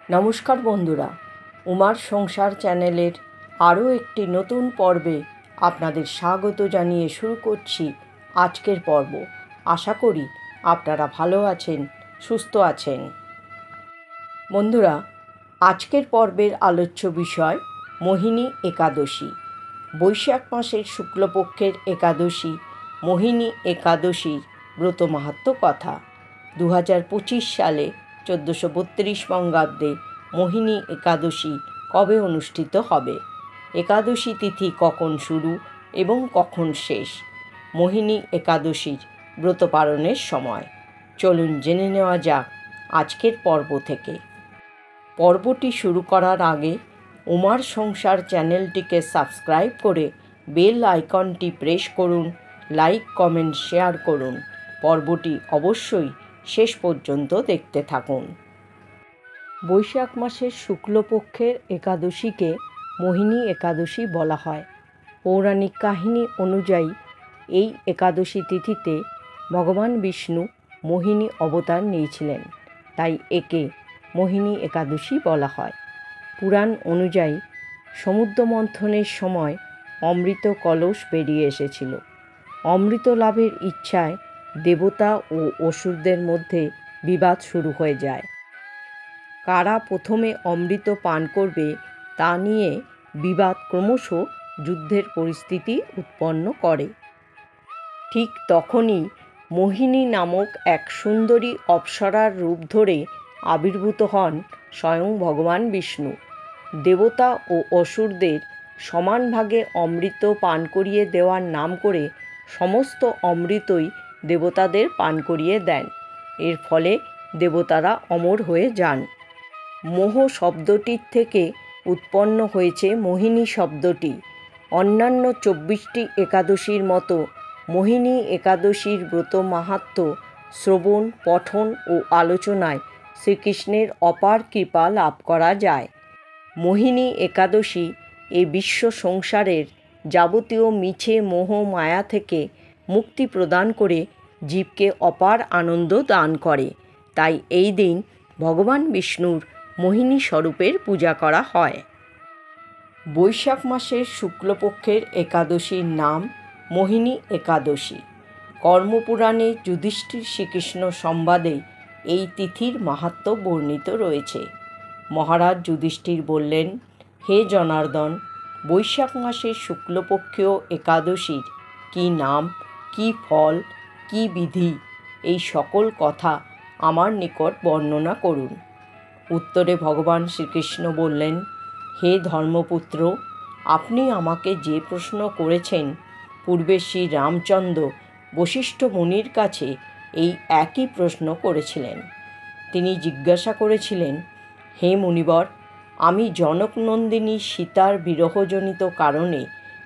নমস্কার বন্ধুরা, উমার সংসার চ্যানেলের আরও একটি নতুন পর্বে আপনাদের স্বাগত জানিয়ে শুরু করছি আজকের পর্ব। আশা করি আপনারা ভালো আছেন, সুস্থ আছেন। বন্ধুরা, আজকের পর্বের আলোচ্য বিষয় মোহিনী একাদশী। বৈশাখ মাসের শুক্লপক্ষের একাদশী মোহিনী একাদশীর ব্রত মাহাত্ম্য কথা। 2025 সালে 1432 বঙ্গাব্দে মোহিনী একাদশী কবে অনুষ্ঠিত হবে, একাদশী তিথি কখন শুরু এবং কখন শেষ, মোহিনী একাদশীর ব্রত পালনের সময়। চলুন জেনে নেওয়া যাক আজকের পর্ব থেকে। পর্বটি শুরু করার আগে উমার সংসার চ্যানেলটিকে সাবস্ক্রাইব করে বেল আইকনটি প্রেস করুন, লাইক, কমেন্ট, শেয়ার করুন। পর্বটি অবশ্যই শেষ পর্যন্ত দেখতে থাকুন। বৈশাখ মাসের শুক্লপক্ষের একাদশীকে মোহিনী একাদশী বলা হয়। পৌরাণিক কাহিনী অনুযায়ী এই একাদশী তিথিতে ভগবান বিষ্ণু মোহিনী অবতার নিয়েছিলেন, তাই একে মোহিনী একাদশী বলা হয়। পুরাণ অনুযায়ী সমুদ্র মন্থনের সময় অমৃত কলস বেরিয়ে এসেছিল। অমৃত লাভের ইচ্ছায় দেবতা ও অসুরদের মধ্যে বিবাদ শুরু হয়ে যায়। কারা প্রথমে অমৃত পান করবে তা নিয়ে বিবাদ ক্রমশ যুদ্ধের পরিস্থিতি উৎপন্ন করে। ঠিক তখনই মোহিনী নামক এক সুন্দরী অপ্সরার রূপ ধরে আবির্ভূত হন স্বয়ং ভগবান বিষ্ণু। দেবতা ও অসুরদের সমান ভাগে অমৃত পান করিয়ে দেওয়ার নাম করে সমস্ত অমৃতই দেবতাদের পান করিয়ে দেন। এর ফলে দেবতারা অমর হয়ে যান। মোহ শব্দটির থেকে উৎপন্ন হয়েছে মোহিনী শব্দটি। অন্যান্য 24টি একাদশীর মতো মোহিনী একাদশীর ব্রত মাহাত্ম্য শ্রবণ, পঠন ও আলোচনায় শ্রীকৃষ্ণের অপার কৃপা লাভ করা যায়। মোহিনী একাদশী এই বিশ্ব সংসারের যাবতীয় মিছে মোহ মায়া থেকে মুক্তি প্রদান করে জীবকে অপার আনন্দ দান করে। তাই এই দিন ভগবান বিষ্ণুর মোহিনী স্বরূপের পূজা করা হয়। বৈশাখ মাসের শুক্লপক্ষের একাদশীর নাম মোহিনী একাদশী। কর্মপুরাণে যুধিষ্ঠির শ্রীকৃষ্ণ সংবাদে এই তিথির মাহাত্ম্য বর্ণিত রয়েছে। মহারাজ যুধিষ্ঠির বললেন, হে জনার্দন, বৈশাখ মাসের শুক্লপক্ষীয় একাদশীর কী নাম, কী ফল, কী বিধি, এই সকল কথা আমার নিকট বর্ণনা করুন। উত্তরে ভগবান শ্রীকৃষ্ণ বললেন, হে ধর্মপুত্র, আপনি আমাকে যে প্রশ্ন করেছেন, পূর্বে শ্রী রামচন্দ্র বশিষ্ঠ মুনির কাছে এই একই প্রশ্ন করেছিলেন। তিনি জিজ্ঞাসা করেছিলেন, হে মুনিবর, আমি জনকনন্দিনী সীতার বিরহজনিত কারণে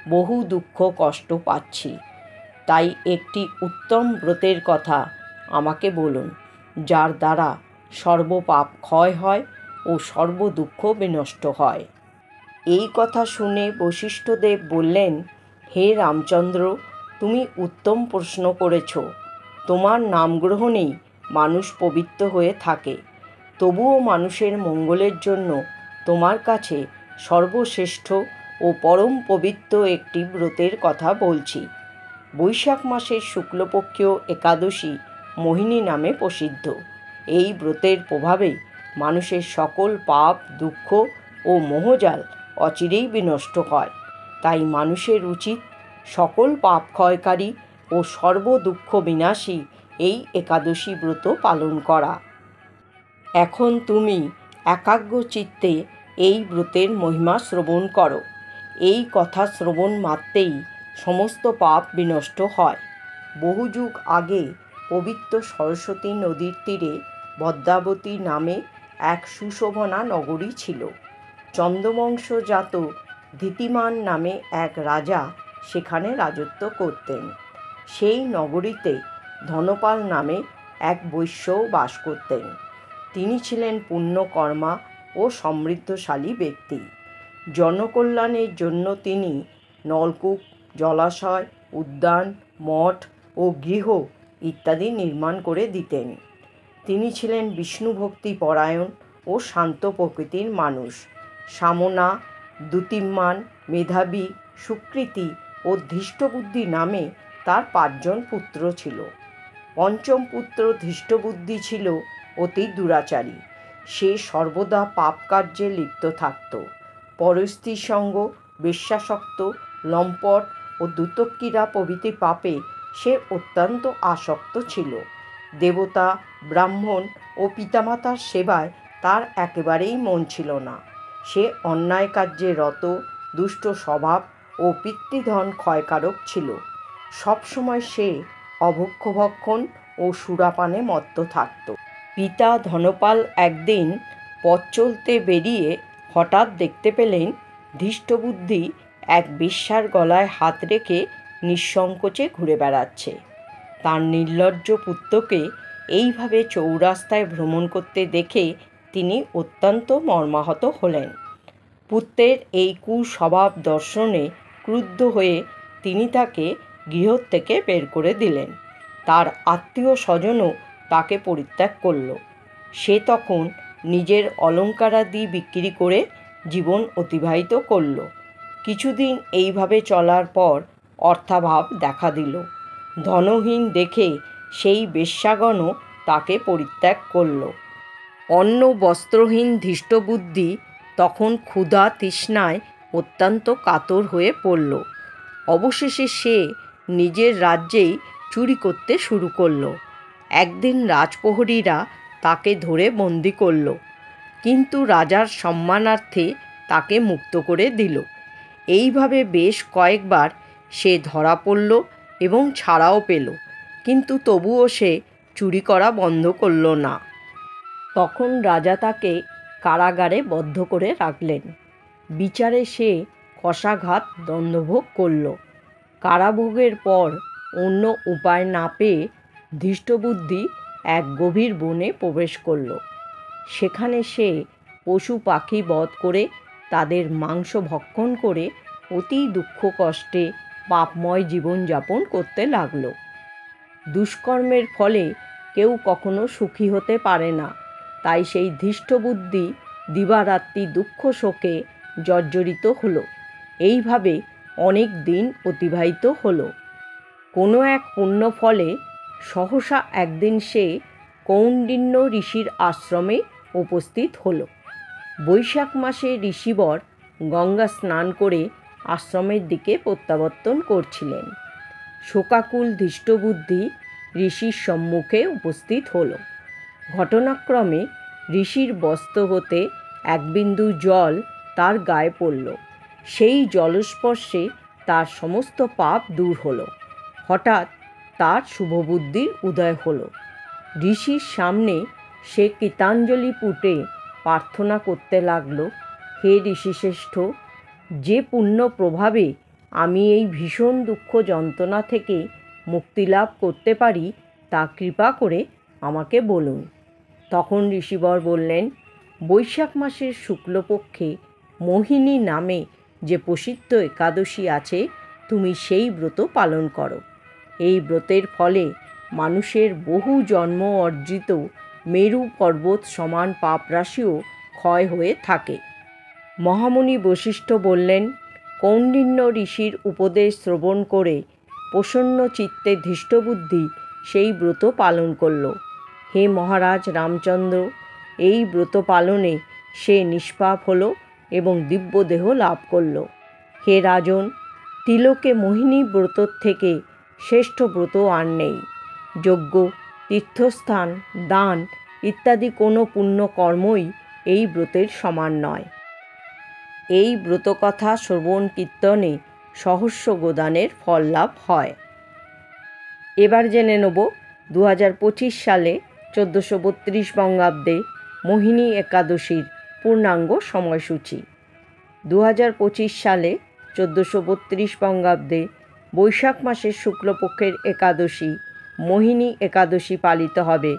বহু দুঃখ কষ্ট পাচ্ছি, তাই একটি উত্তম ব্রতের কথা আমাকে বলুন, যার দ্বারা সর্বপাপ ক্ষয় হয় ও সর্বদুঃখ বিনষ্ট হয়। এই কথা শুনে বশিষ্ঠদেব বললেন, হে রামচন্দ্র, তুমি উত্তম প্রশ্ন করেছ। তোমার নাম গ্রহণেই মানুষ পবিত্র হয়ে থাকে। তবুও মানুষের মঙ্গলের জন্য তোমার কাছে সর্বশ্রেষ্ঠ ও পরম পবিত্র একটি ব্রতের কথা বলছি। বৈশাখ মাসের শুক্লপক্ষীয় একাদশী মোহিনী নামে প্রসিদ্ধ। এই ব্রতের প্রভাবে মানুষের সকল পাপ, দুঃখ ও মোহজাল অচিরেই বিনষ্ট হয়। তাই মানুষের উচিত সকল পাপ ক্ষয়কারী ও সর্বদুঃখ বিনাশী এই একাদশী ব্রত পালন করা। এখন তুমি একাগ্র চিত্তে এই ব্রতের মহিমা শ্রবণ করো। এই কথা শ্রবণ মাত্রেই সমস্ত পাপ বিনষ্ট হয়। বহু যুগ আগে পবিত্র সরস্বতী নদীর তীরে ভদ্রাবতী নামে এক সুশোভনা নগরী ছিল। চন্দ্রবংশজাত ধীতিমান নামে এক রাজা সেখানে রাজত্ব করতেন। সেই নগরীতে ধনপাল নামে এক বৈশ্যও বাস করতেন। তিনি ছিলেন পুণ্যকর্মা ও সমৃদ্ধশালী ব্যক্তি। জনকল্যাণের জন্য তিনি নলকূপ, জলাশয়, উদ্যান, মঠ ও গৃহ ইত্যাদি নির্মাণ করে দিতেন। তিনি ছিলেন বিষ্ণুভক্তি পরায়ণ ও শান্ত প্রকৃতির মানুষ। সামনা, দ্যুতিমান, মেধাবী, সুকৃতি ও ধৃষ্টবুদ্ধি নামে তার 5 জন পুত্র ছিল। পঞ্চম পুত্র ধৃষ্টবুদ্ধি ছিল অতি দুরাচারী। সে সর্বদা পাপ কার্যে লিপ্ত থাকত। পরস্ত্রীর সঙ্গ, বেশ্যাসক্ত, লম্পট ও দুতক্রীড়া প্রভৃতি পাপে সে অত্যন্ত আসক্ত ছিল। দেবতা, ব্রাহ্মণ ও পিতামাতার সেবায় তার একেবারেই মন ছিল না। সে অন্যায় কার্যে রত, দুষ্ট স্বভাব ও পিতৃধন ক্ষয়কারক ছিল। সবসময় সে অভক্ষভক্ষণ ও সুরাপানে মত্ত থাকত। পিতা ধনপাল একদিন পথ চলতে বেরিয়ে হঠাৎ দেখতে পেলেন ধৃষ্টবুদ্ধি এক বেশ্যার গলায় হাত রেখে নিঃসংকোচে ঘুরে বেড়াচ্ছে। তার নির্লজ্জ পুত্রকে এইভাবে চৌরাস্তায় ভ্রমণ করতে দেখে তিনি অত্যন্ত মর্মাহত হলেন। পুত্রের এই কুস্বভাব দর্শনে ক্রুদ্ধ হয়ে তিনি তাকে গৃহ থেকে বের করে দিলেন। তার আত্মীয় স্বজনও তাকে পরিত্যাগ করল। সে তখন নিজের অলঙ্কারাদি বিক্রি করে জীবন অতিবাহিত করল। কিছুদিন এইভাবে চলার পর অর্থাভাব দেখা দিল। ধনহীন দেখে সেই বেশ্যাগণও তাকে পরিত্যাগ করল। অন্ন বস্ত্রহীন ধৃষ্টবুদ্ধি তখন ক্ষুধা তৃষ্ণায় অত্যন্ত কাতর হয়ে পড়ল। অবশেষে সে নিজের রাজ্যেই চুরি করতে শুরু করল। একদিন রাজপ্রহরীরা তাকে ধরে বন্দি করল, কিন্তু রাজার সম্মানার্থে তাকে মুক্ত করে দিল। এইভাবে বেশ কয়েকবার সে ধরা পড়ল এবং ছাড়াও পেল, কিন্তু তবুও সে চুরি করা বন্ধ করল না। তখন রাজা তাকে কারাগারে বদ্ধ করে রাখলেন। বিচারে সে কষাঘাত দণ্ডভোগ করল। কারাভোগের পর অন্য উপায় না পেয়ে ধৃষ্টবুদ্ধি এক গভীর বনে প্রবেশ করল। সেখানে সে পশু পাখি বধ করে তাদের মাংস ভক্ষণ করে অতি দুঃখ কষ্টে পাপময় জীবনযাপন করতে লাগল। দুষ্কর্মের ফলে কেউ কখনো সুখী হতে পারে না, তাই সেই ধৃষ্টবুদ্ধি দিবারাত্রি দুঃখ শোকে জর্জরিত হলো। এইভাবে অনেক দিন অতিবাহিত হলো। কোনো এক পুণ্যফলে সহসা একদিন সে কৌণ্ডিন্য ঋষির আশ্রমে উপস্থিত হলো। বৈশাখ মাসে ঋষিবর গঙ্গা স্নান করে আশ্রমের দিকে প্রত্যাবর্তন করছিলেন। শোকাকুল ধৃষ্টবুদ্ধি ঋষির সম্মুখে উপস্থিত হলো। ঘটনাক্রমে ঋষির বস্ত্র হতে এক বিন্দু জল তার গায়ে পড়ল। সেই জলস্পর্শে তার সমস্ত পাপ দূর হলো। হঠাৎ তার শুভবুদ্ধির উদয় হলো। ঋষির সামনে সে কৃতাঞ্জলি পুটে প্রার্থনা করতে লাগল, হে ঋষিশ্রেষ্ঠ, যে পুণ্য প্রভাবে আমি এই ভীষণ দুঃখ যন্ত্রণা থেকে মুক্তিলাভ করতে পারি তা কৃপা করে আমাকে বলুন। তখন ঋষিবর বললেন, বৈশাখ মাসের শুক্লপক্ষে মোহিনী নামে যে প্রসিদ্ধ একাদশী আছে, তুমি সেই ব্রত পালন করো। এই ব্রতের ফলে মানুষের বহু জন্ম অর্জিত মেরু পর্বত সমান পাপরাশিও ক্ষয় হয়ে থাকে। মহামুনি বশিষ্ঠ বললেন, কৌণ্ডিন্য ঋষির উপদেশ শ্রবণ করে প্রসন্ন চিত্তে ধৃষ্টবুদ্ধি সেই ব্রত পালন করল। হে মহারাজ রামচন্দ্র, এই ব্রত পালনে সে নিষ্পাপ হল এবং দিব্যদেহ লাভ করল। হে রাজন, তিলকে মোহিনী ব্রতর থেকে শ্রেষ্ঠ ব্রত আর নেই। যজ্ঞ, তীর্থস্থান, দান ইত্যাদি কোনো পুণ্য কর্মই এই ব্রতের সমান নয়। এই ব্রতকথা শ্রবণ কীর্তনে সহস্র গোদানের ফল লাভ হয়। এবার জেনে নেব 2025 সালে 1432 বঙ্গাব্দে মোহিনী একাদশীর পূর্ণাঙ্গ সময়সূচি। 2025 সালে 1432 বঙ্গাব্দে বৈশাখ মাসের শুক্লপক্ষের একাদশী মোহিনী একাদশী পালিত হবে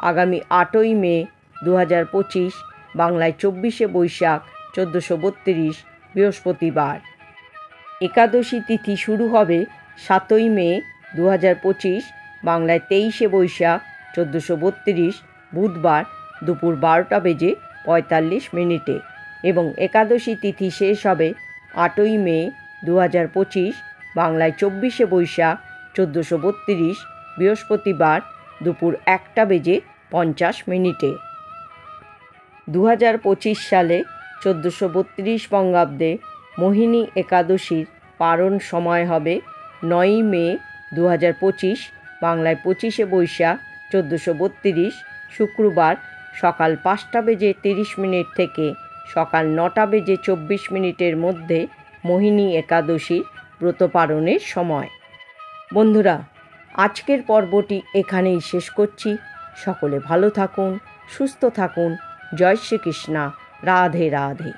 আগামী 8ই মে 2025, বাংলায় 24শে বৈশাখ 1432 বৃহস্পতিবার। একাদশী তিথি শুরু হবে 7ই মে 2025, বাংলায় 23শে বৈশাখ 1432 বুধবার দুপুর 12টা বেজে 45 এবং একাদশী তিথি শেষ হবে 8ই মে 2025 বাংলায় 24শে বৈশাখ 1432 বৃহস্পতিবার দুপুর 1:50 2025 সালে 1432 বঙ্গাব্দে মোহিনী একাদশীর পারণ সময় হবে 9ই মে 2025 বাংলায় 25শে বৈশাখ 1432 শুক্রবার সকাল 5:30 থেকে সকাল 9:24 মধ্যে মোহিনী একাদশীর ব্রত পালনের সময়। বন্ধুরা, আজকের পর্বটি এখানেই শেষ করছি। সকলে ভালো থাকুন, সুস্থ থাকুন। জয় শ্রীকৃষ্ণ। রাধে রাধে।